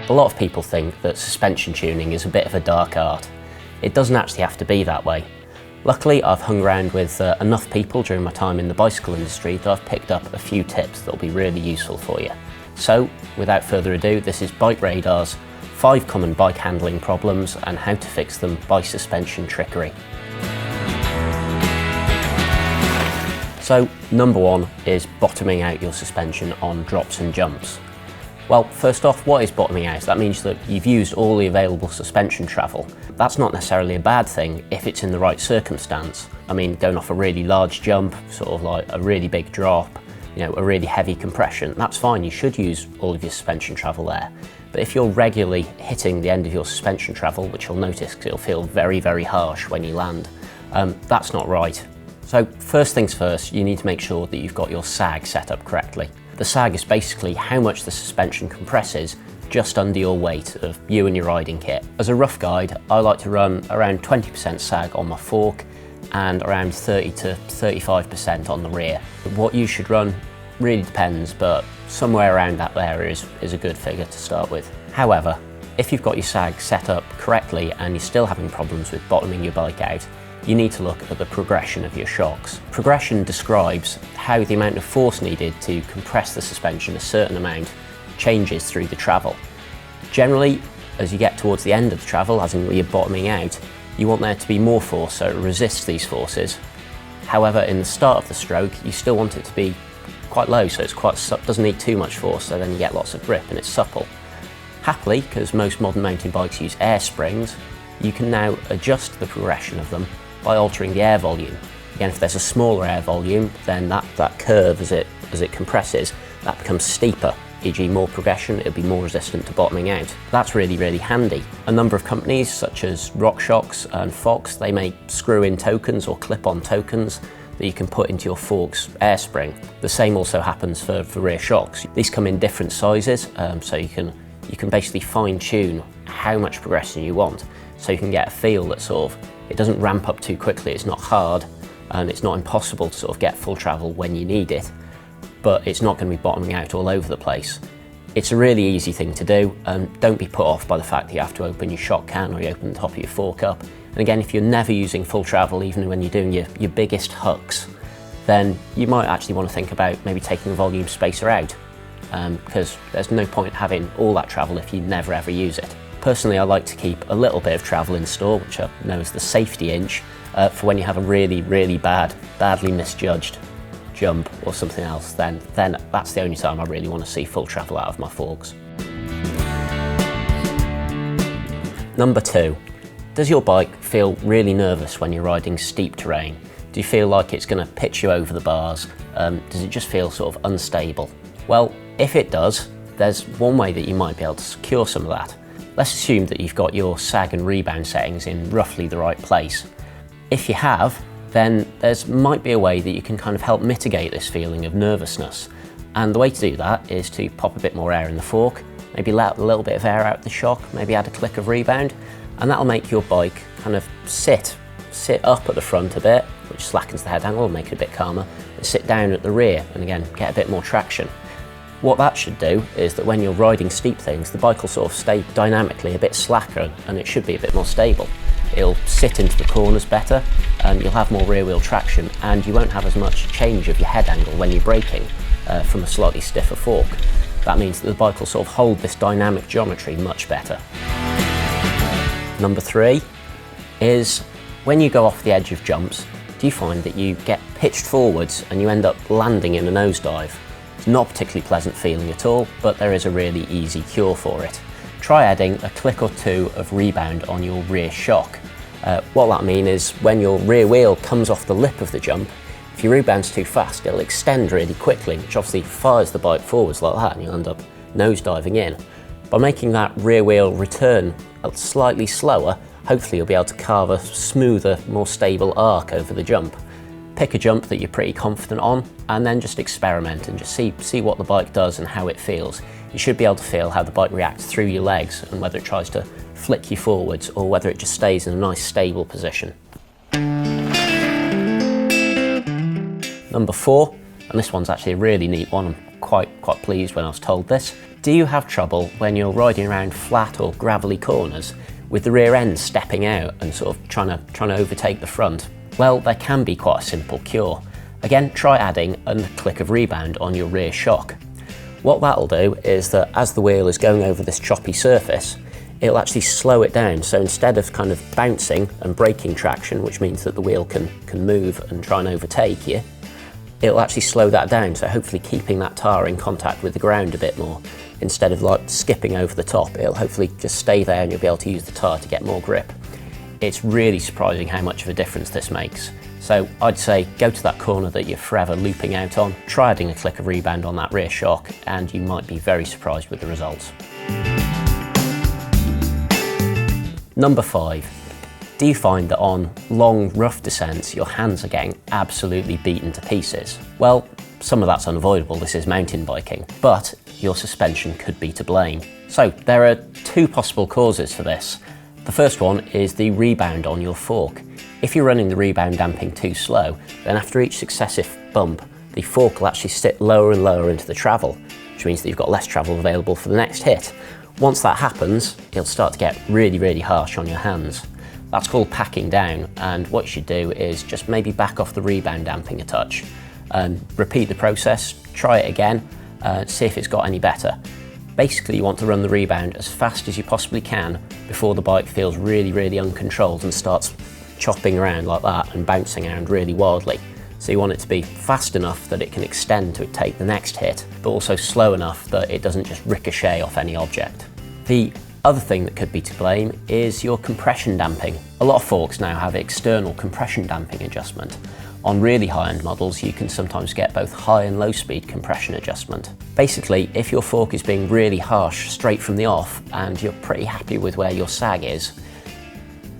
A lot of people think that suspension tuning is a bit of a dark art. It doesn't actually have to be that way. Luckily, I've hung around with enough people during my time in the bicycle industry that I've picked up a few tips that will be really useful for you. So, without further ado, this is BikeRadar's 5 common bike handling problems and how to fix them by suspension trickery. So, number 1 is bottoming out your suspension on drops and jumps. Well, first off, what is bottoming out? That means that you've used all the available suspension travel. That's not necessarily a bad thing if it's in the right circumstance. I mean, going off a really large jump, sort of like a really big drop, a really heavy compression, that's fine. You should use all of your suspension travel there. But if you're regularly hitting the end of your suspension travel, which you'll notice because it'll feel very, very harsh when you land, that's not right. So first things first, you need to make sure that you've got your sag set up correctly. The sag is basically how much the suspension compresses just under your weight of you and your riding kit. As a rough guide, I like to run around 20% sag on my fork and around 30 to 35% on the rear. What you should run really depends, but somewhere around that area is a good figure to start with. However, if you've got your sag set up correctly and you're still having problems with bottoming your bike out, you need to look at the progression of your shocks. Progression describes how the amount of force needed to compress the suspension a certain amount changes through the travel. Generally, as you get towards the end of the travel, as in where you're bottoming out, you want there to be more force so it resists these forces. However, in the start of the stroke, you still want it to be quite low, so doesn't need too much force, so then you get lots of grip and it's supple. Happily, because most modern mountain bikes use air springs, you can now adjust the progression of them by altering the air volume. Again, if there's a smaller air volume, then that curve as it compresses, that becomes steeper, e.g. more progression, it'll be more resistant to bottoming out. That's really, really handy. A number of companies such as RockShox and Fox, they make screw-in tokens or clip-on tokens that you can put into your fork's air spring. The same also happens for rear shocks. These come in different sizes, so you can basically fine-tune how much progression you want. So you can get a feel that it doesn't ramp up too quickly, it's not hard, and it's not impossible to get full travel when you need it, but it's not going to be bottoming out all over the place. It's a really easy thing to do, and don't be put off by the fact that you have to open your shock can or you open the top of your fork up. And again, if you're never using full travel, even when you're doing your biggest hucks, then you might actually want to think about maybe taking the volume spacer out, because there's no point having all that travel if you never ever use it. Personally, I like to keep a little bit of travel in store, which I know is the safety inch, for when you have a really, really badly misjudged jump or something else, then that's the only time I really want to see full travel out of my forks. Number 2, does your bike feel really nervous when you're riding steep terrain? Do you feel like it's going to pitch you over the bars? Does it just feel unstable? Well, if it does, there's one way that you might be able to secure some of that. Let's assume that you've got your sag and rebound settings in roughly the right place. If you have, then there might be a way that you can help mitigate this feeling of nervousness. And the way to do that is to pop a bit more air in the fork, maybe let a little bit of air out the shock, maybe add a click of rebound, and that'll make your bike sit up at the front a bit, which slackens the head angle and make it a bit calmer, and sit down at the rear, and again, get a bit more traction. What that should do is that when you're riding steep things, the bike will stay dynamically a bit slacker and it should be a bit more stable. It'll sit into the corners better, and you'll have more rear wheel traction, and you won't have as much change of your head angle when you're braking from a slightly stiffer fork. That means that the bike will hold this dynamic geometry much better. Number 3 is when you go off the edge of jumps, do you find that you get pitched forwards and you end up landing in a nosedive? It's not a particularly pleasant feeling at all, but there is a really easy cure for it. Try adding a click or 2 of rebound on your rear shock. What that means is when your rear wheel comes off the lip of the jump, if your rebound's too fast, it'll extend really quickly, which obviously fires the bike forwards like that, and you'll end up nosediving in. By making that rear wheel return slightly slower, hopefully you'll be able to carve a smoother, more stable arc over the jump. Pick a jump that you're pretty confident on, and then just experiment and just see what the bike does and how it feels. You should be able to feel how the bike reacts through your legs and whether it tries to flick you forwards or whether it just stays in a nice stable position. Number 4, and this one's actually a really neat one, I'm quite pleased when I was told this. Do you have trouble when you're riding around flat or gravelly corners with the rear end stepping out and sort of trying to overtake the front? Well, there can be quite a simple cure. Again, try adding a click of rebound on your rear shock. What that'll do is that as the wheel is going over this choppy surface, it'll actually slow it down. So instead of kind of bouncing and breaking traction, which means that the wheel can move and try and overtake you, it'll actually slow that down. So hopefully keeping that tyre in contact with the ground a bit more. Instead of like skipping over the top, it'll hopefully just stay there and you'll be able to use the tyre to get more grip. It's really surprising how much of a difference this makes. So I'd say go to that corner that you're forever looping out on, try adding a click of rebound on that rear shock, and you might be very surprised with the results. Number 5. Do you find that on long, rough descents, your hands are getting absolutely beaten to pieces? Well, some of that's unavoidable, this is mountain biking, but your suspension could be to blame. So there are 2 possible causes for this. The first one is the rebound on your fork. If you're running the rebound damping too slow, then after each successive bump, the fork will actually sit lower and lower into the travel, which means that you've got less travel available for the next hit. Once that happens, it'll start to get really harsh on your hands. That's called packing down, and what you should do is just maybe back off the rebound damping a touch. Repeat the process, try it again, see if it's got any better. Basically, you want to run the rebound as fast as you possibly can before the bike feels really uncontrolled and starts chopping around like that and bouncing around really wildly. So you want it to be fast enough that it can extend to take the next hit, but also slow enough that it doesn't just ricochet off any object. The other thing that could be to blame is your compression damping. A lot of forks now have external compression damping adjustment. On really high-end models, you can sometimes get both high and low speed compression adjustment. Basically, if your fork is being really harsh straight from the off and you're pretty happy with where your sag is,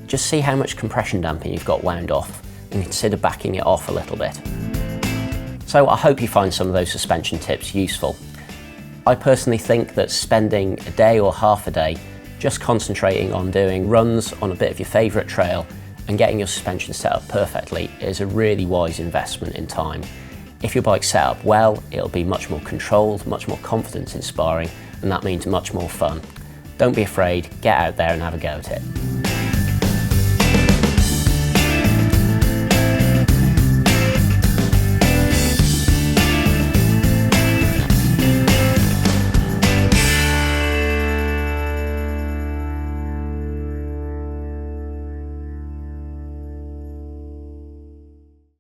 just see how much compression damping you've got wound off and consider backing it off a little bit. So I hope you find some of those suspension tips useful. I personally think that spending a day or half a day just concentrating on doing runs on a bit of your favourite trail and getting your suspension set up perfectly is a really wise investment in time. If your bike's set up well, it'll be much more controlled, much more confidence inspiring, and that means much more fun. Don't be afraid, get out there and have a go at it.